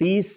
30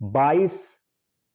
22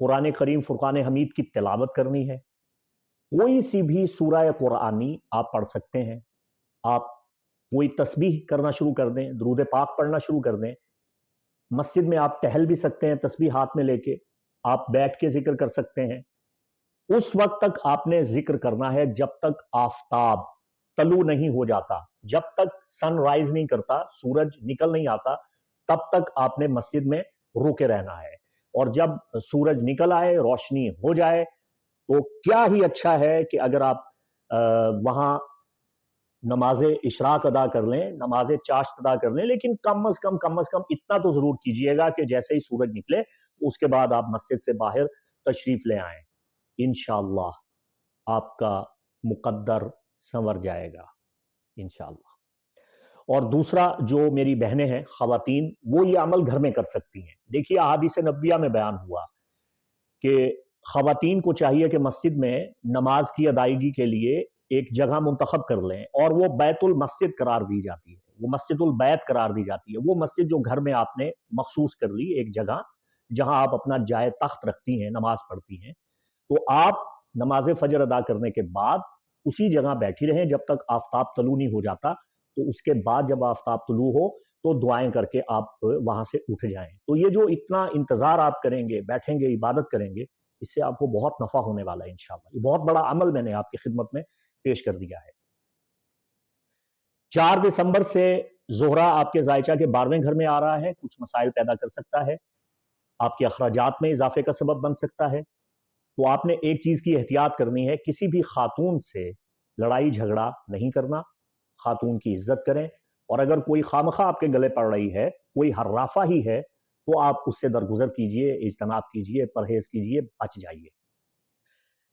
قرآن کریم فرقان حمید کی تلاوت کرنی ہے، کوئی سی بھی سورہ قرآنی آپ پڑھ سکتے ہیں، آپ کوئی تسبیح کرنا شروع کر دیں، درود پاک پڑھنا شروع کر دیں، مسجد میں آپ ٹہل بھی سکتے ہیں تسبیح ہاتھ میں لے کے، آپ بیٹھ کے ذکر کر سکتے ہیں۔ اس وقت تک آپ نے ذکر کرنا ہے جب تک آفتاب طلوع نہیں ہو جاتا، جب تک سن رائز نہیں کرتا، سورج نکل نہیں آتا، تب تک آپ نے مسجد میں روکے رہنا ہے۔ اور جب سورج نکل آئے، روشنی ہو جائے، تو کیا ہی اچھا ہے کہ اگر آپ وہاں نماز اشراق ادا کر لیں، نماز چاشت ادا کر لیں، لیکن کم از کم اتنا تو ضرور کیجئے گا کہ جیسے ہی سورج نکلے اس کے بعد آپ مسجد سے باہر تشریف لے آئیں۔ انشاءاللہ آپ کا مقدر سنور جائے گا انشاءاللہ۔ اور دوسرا جو میری بہنیں ہیں خواتین، وہ یہ عمل گھر میں کر سکتی ہیں۔ دیکھیے احادیث نبویہ میں بیان ہوا کہ خواتین کو چاہیے کہ مسجد میں نماز کی ادائیگی کے لیے ایک جگہ منتخب کر لیں، اور وہ بیت المسجد قرار دی جاتی ہے، وہ مسجد البیت قرار دی جاتی ہے، وہ مسجد جو گھر میں آپ نے مخصوص کر لی، ایک جگہ جہاں آپ اپنا جائے تخت رکھتی ہیں، نماز پڑھتی ہیں، تو آپ نماز فجر ادا کرنے کے بعد اسی جگہ بیٹھی رہیں جب تک آفتاب طلوع نہیں ہو جاتا، تو اس کے بعد جب آفتاب طلوع ہو تو دعائیں کر کے آپ وہاں سے اٹھ جائیں۔ تو یہ جو اتنا انتظار آپ کریں گے، بیٹھیں گے، عبادت کریں گے، اس سے آپ کو بہت نفع ہونے والا ہے انشاءاللہ۔ یہ بہت بڑا عمل میں نے آپ کی خدمت میں پیش کر دیا ہے۔ 4 دسمبر سے زہرہ آپ کے زائچہ کے 12ویں گھر میں آ رہا ہے، کچھ مسائل پیدا کر سکتا ہے، آپ کے اخراجات میں اضافے کا سبب بن سکتا ہے۔ تو آپ نے ایک چیز کی احتیاط کرنی ہے، کسی بھی خاتون سے لڑائی جھگڑا نہیں کرنا، خاتون کی عزت کریں، اور اگر کوئی خامخواہ آپ کے گلے پڑ رہی ہے، کوئی حرافہ ہی ہے، تو آپ اس سے درگزر کیجئے، اجتناب کیجئے، پرہیز کیجئے، بچ جائیے۔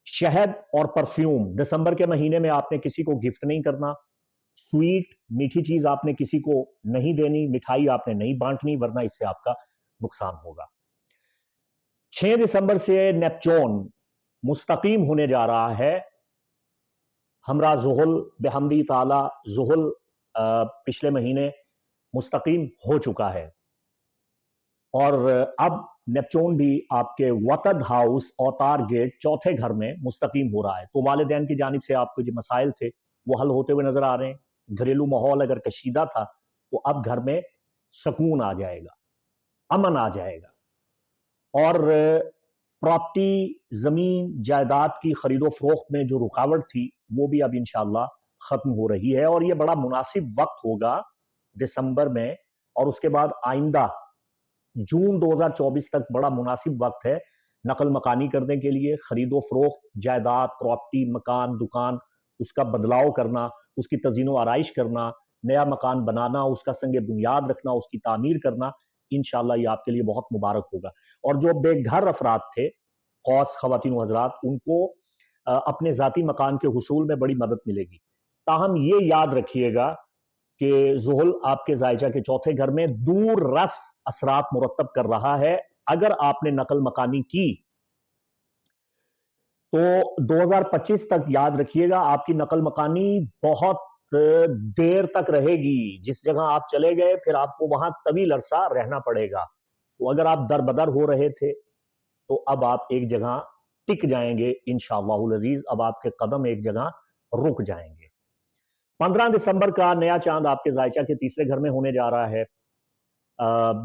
شہد اور پرفیوم دسمبر کے مہینے میں آپ نے کسی کو گفٹ نہیں کرنا، سویٹ میٹھی چیز آپ نے کسی کو نہیں دینی، مٹھائی آپ نے نہیں بانٹنی، ورنہ اس سے آپ کا نقصان ہوگا۔ 6 دسمبر سے نیپچون مستقیم ہونے جا رہا ہے ہمراہ زحل بحمدی تعالی۔ زحل پچھلے مہینے مستقیم ہو چکا ہے، اور اب نیپچون بھی آپ کے وطد ہاؤس اوتار گیٹ چوتھے گھر میں مستقیم ہو رہا ہے۔ تو والدین کی جانب سے آپ کو جو مسائل تھے وہ حل ہوتے ہوئے نظر آ رہے ہیں۔ گھریلو ماحول اگر کشیدہ تھا تو اب گھر میں سکون آ جائے گا، امن آ جائے گا، اور پراپرٹی، زمین جائیداد کی خرید و فروخت میں جو رکاوٹ تھی وہ بھی اب انشاءاللہ ختم ہو رہی ہے، اور یہ بڑا مناسب وقت ہوگا دسمبر میں، اور اس کے بعد آئندہ جون 2024 تک بڑا مناسب وقت ہے نقل مکانی کرنے کے لیے، خرید و فروخت، جائیداد، پراپرٹی، مکان، دکان، اس کا بدلاؤ کرنا، اس کی تزئین و آرائش کرنا، نیا مکان بنانا، اس کا سنگ بنیاد رکھنا، اس کی تعمیر کرنا، انشاءاللہ یہ آپ کے لیے بہت مبارک ہوگا۔ اور جو بے گھر افراد تھے، خاص خواتین و حضرات، ان کو اپنے ذاتی مکان کے حصول میں بڑی مدد ملے گی۔ تاہم یہ یاد رکھیے گا کہ زحل آپ کے زائچہ کے چوتھے گھر میں دور رس اثرات مرتب کر رہا ہے۔ اگر آپ نے نقل مکانی کی تو 2025 تک یاد رکھیے گا آپ کی نقل مکانی بہت دیر تک رہے گی۔ جس جگہ آپ چلے گئے پھر آپ کو وہاں طویل عرصہ رہنا پڑے گا۔ تو اگر آپ در بدر ہو رہے تھے تو اب آپ ایک جگہ ٹک جائیں گے انشاءاللہ العزیز، اب آپ کے قدم ایک جگہ رک جائیں گے۔ 15 دسمبر کا نیا چاند آپ کے زائچہ کے تیسرے گھر میں ہونے جا رہا ہے۔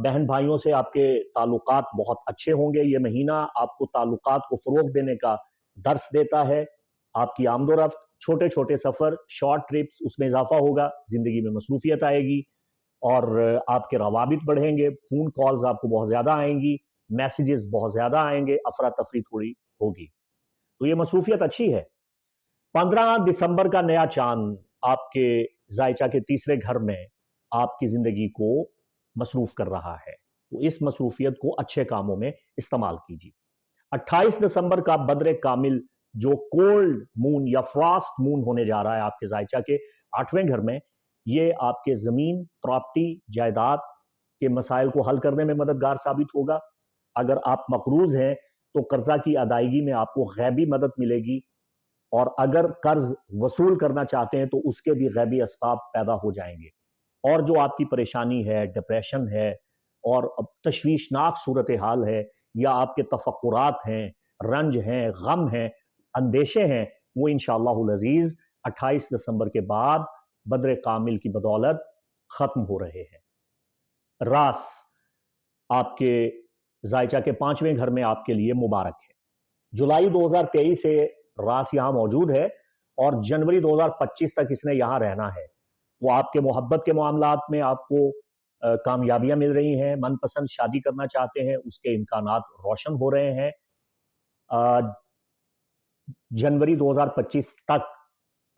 بہن بھائیوں سے آپ کے تعلقات بہت اچھے ہوں گے۔ یہ مہینہ آپ کو تعلقات کو فروغ دینے کا درس دیتا ہے۔ آپ کی آمد و رفت، چھوٹے چھوٹے سفر، شارٹ ٹرپس، اس میں اضافہ ہوگا، زندگی میں مصروفیت آئے گی، اور آپ کے روابط بڑھیں گے، فون کالز آپ کو بہت زیادہ آئیں گی، میسیجز بہت زیادہ آئیں گے، افراتفری تھوڑی ہوگی، تو یہ مصروفیت اچھی ہے۔ 15 دسمبر کا نیا چاند آپ کے زائچہ کے تیسرے گھر میں آپ کی زندگی کو مصروف کر رہا ہے، تو اس مصروفیت کو اچھے کاموں میں استعمال کیجیے۔ 28 دسمبر کا بدر کامل جو کولڈ مون یا فراسٹ مون ہونے جا رہا ہے آپ کے زائچہ کے 8ویں گھر میں، یہ آپ کے زمین، پراپرٹی، جائیداد کے مسائل کو حل کرنے میں مددگار ثابت ہوگا۔ اگر آپ مقروض ہیں تو قرضہ کی ادائیگی میں آپ کو غیبی مدد ملے گی، اور اگر قرض وصول کرنا چاہتے ہیں تو اس کے بھی غیبی اسباب پیدا ہو جائیں گے۔ اور جو آپ کی پریشانی ہے، ڈپریشن ہے اور تشویشناک صورتحال ہے، یا آپ کے تفکرات ہیں، رنج ہیں، غم ہیں، اندیشے ہیں، وہ انشاءاللہ العزیز 28 دسمبر کے بعد بدر کامل کی بدولت ختم ہو رہے ہیں۔ راس آپ کے ذائچہ کے 5ویں گھر میں آپ کے لیے مبارک ہے۔ جولائی 2023 سے راس یہاں موجود ہے اور جنوری 2025 تک اس نے یہاں رہنا ہے۔ وہ آپ کے محبت کے معاملات میں آپ کو کامیابیاں مل رہی ہیں، من پسند شادی کرنا چاہتے ہیں، اس کے امکانات روشن ہو رہے ہیں۔ جنوری 2025 تک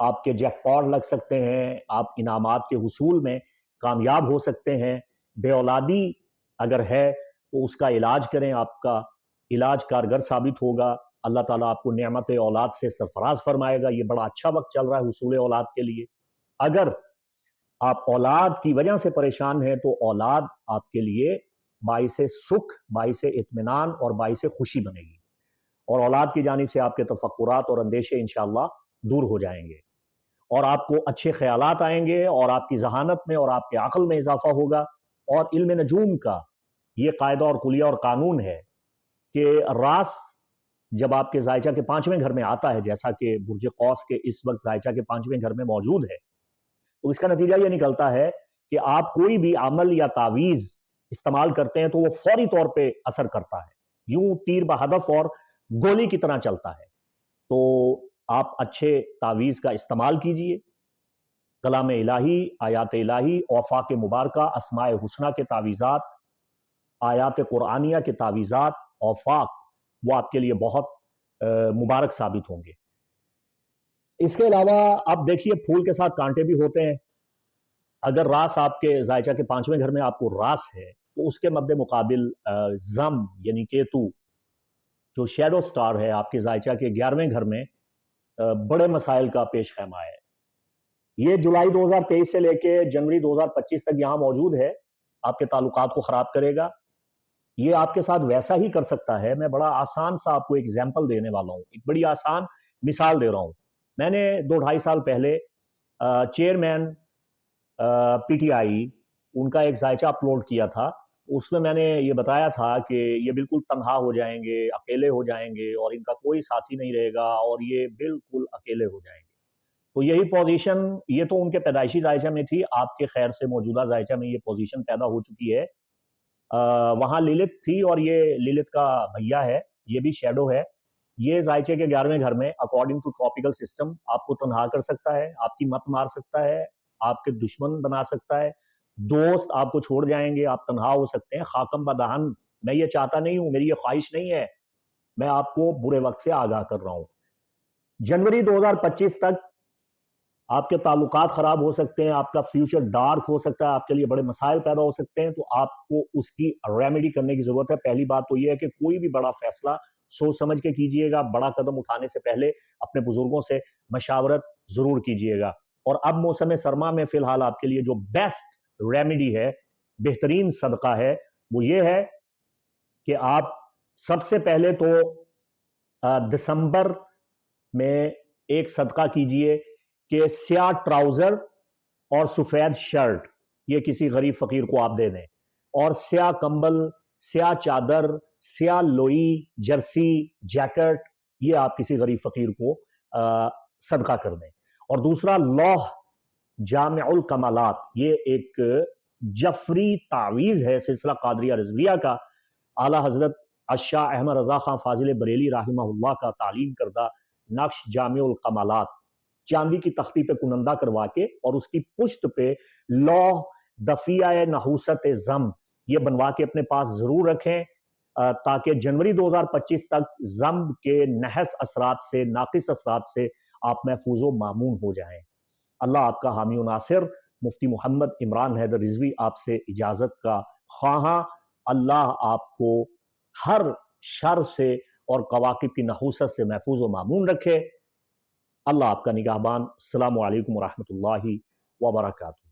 آپ کے جیک پاٹ لگ سکتے ہیں، آپ انعامات کے حصول میں کامیاب ہو سکتے ہیں۔ بے اولادی اگر ہے تو اس کا علاج کریں، آپ کا علاج کارگر ثابت ہوگا، اللہ تعالیٰ آپ کو نعمت اولاد سے سرفراز فرمائے گا۔ یہ بڑا اچھا وقت چل رہا ہے حصول اولاد کے لیے۔ اگر آپ اولاد کی وجہ سے پریشان ہیں تو اولاد آپ کے لیے باعث سکھ، باعث اطمینان اور باعث خوشی بنے گی، اور اولاد کی جانب سے آپ کے تفکرات اور اندیشے انشاءاللہ دور ہو جائیں گے، اور آپ کو اچھے خیالات آئیں گے، اور آپ کی ذہانت میں اور آپ کے عقل میں اضافہ ہوگا۔ اور علم نجوم کا یہ قاعدہ اور کلیہ اور قانون ہے کہ راس جب آپ کے ذائچہ کے 5ویں گھر میں آتا ہے، جیسا کہ برج قوس کے اس وقت ذائچہ کے 5ویں گھر میں موجود ہے، تو اس کا نتیجہ یہ نکلتا ہے کہ آپ کوئی بھی عمل یا تعویذ استعمال کرتے ہیں تو وہ فوری طور پہ اثر کرتا ہے، یوں تیر بہدف اور گولی کی طرح چلتا ہے۔ تو آپ اچھے تعویذ کا استعمال کیجئے، کلام الہی، آیات الہی، اوفاق مبارکہ، اسماء حسنہ کے تعویذات، آیات قرآنیہ کے تعویذات، اوفاق، وہ آپ کے لیے بہت مبارک ثابت ہوں گے۔ اس کے علاوہ آپ دیکھیے پھول کے ساتھ کانٹے بھی ہوتے ہیں۔ اگر راس آپ کے ذائچہ کے 5ویں گھر میں آپ کو راس ہے تو اس کے مد مقابل زم یعنی کیتو جو شیڈو سٹار ہے آپ کے ذائچہ کے 11ویں گھر میں بڑے مسائل کا پیش خیمہ ہے۔ یہ جولائی 2023 سے لے کے جنوری 2025 تک یہاں موجود ہے، آپ کے تعلقات کو خراب کرے گا۔ یہ آپ کے ساتھ ویسا ہی کر سکتا ہے۔ میں بڑا آسان سا آپ کو ایگزامپل دینے والا ہوں، ایک بڑی آسان مثال دے رہا ہوں۔ میں نے 2-2.5 سال پہلے چیئرمین پی ٹی آئی ان کا ایک ذائچہ اپلوڈ کیا تھا۔ اس میں نے یہ بتایا تھا کہ یہ بالکل تنہا ہو جائیں گے، اکیلے ہو جائیں گے، اور ان کا کوئی ساتھی نہیں رہے گا، اور یہ بالکل اکیلے ہو جائیں گے۔ تو یہی پوزیشن، یہ تو ان کے پیدائشی ذائچہ میں تھی، آپ کے خیر سے موجودہ ذائچہ میں یہ پوزیشن پیدا ہو چکی ہے۔ وہاں لیلت تھی، اور یہ لیلت کا بھیا ہے، یہ بھی شیڈو ہے۔ یہ ذائچے کے 11ویں گھر میں اکارڈنگ ٹو ٹراپیکل سسٹم آپ کو تنہا کر سکتا ہے، آپ کی مت مار سکتا ہے، آپ کے دشمن بنا سکتا ہے، دوست آپ کو چھوڑ جائیں گے، آپ تنہا ہو سکتے ہیں۔ خاکم بدہن، میں یہ چاہتا نہیں ہوں، میری یہ خواہش نہیں ہے، میں آپ کو برے وقت سے آگاہ کر رہا ہوں۔ جنوری 2025 تک آپ کے تعلقات خراب ہو سکتے ہیں، آپ کا فیوچر ڈارک ہو سکتا ہے، آپ کے لیے بڑے مسائل پیدا ہو سکتے ہیں، تو آپ کو اس کی ریمیڈی کرنے کی ضرورت ہے۔ پہلی بات تو یہ ہے کہ کوئی بھی بڑا فیصلہ سوچ سمجھ کے کیجئے گا، بڑا قدم اٹھانے سے پہلے اپنے بزرگوں سے مشاورت ضرور کیجئے گا۔ اور اب موسم سرما میں فی الحال آپ کے لیے جو بیسٹ ریمیڈی ہے، بہترین صدقہ ہے، وہ یہ ہے کہ آپ سب سے پہلے تو دسمبر میں ایک صدقہ کیجئے کہ سیاہ ٹراؤزر اور سفید شرٹ یہ کسی غریب فقیر کو آپ دے دیں، اور سیاہ کمبل، سیاہ چادر، سیاہ لوئی، جرسی، جیکٹ یہ آپ کسی غریب فقیر کو صدقہ کر دیں۔ اور دوسرا لوح جامع الکمالات، یہ ایک جفری تعویذ ہے سلسلہ قادریہ رضویہ کا، اعلیٰ حضرت الشاہ احمد رضا خان فاضل بریلی رحمہ اللہ کا تعلیم کردہ نقش جامع الکمالات، چاندی کی تختی پہ کنندہ کروا کے اور اس کی پشت پہ لوح دفیہ نحوست زم یہ بنوا کے اپنے پاس ضرور رکھیں، تاکہ جنوری 2025 تک زم کے نحس اثرات سے، ناقص اثرات سے آپ محفوظ و مامون ہو جائیں۔ اللہ آپ کا حامی و ناصر۔ مفتی محمد عمران حیدر رضوی آپ سے اجازت کا خواہاں۔ اللہ آپ کو ہر شر سے اور کواکب کی نحوست سے محفوظ و مامون رکھے۔ اللہ آپ کا نگہبان۔ السلام علیکم ورحمۃ اللہ وبرکاتہ۔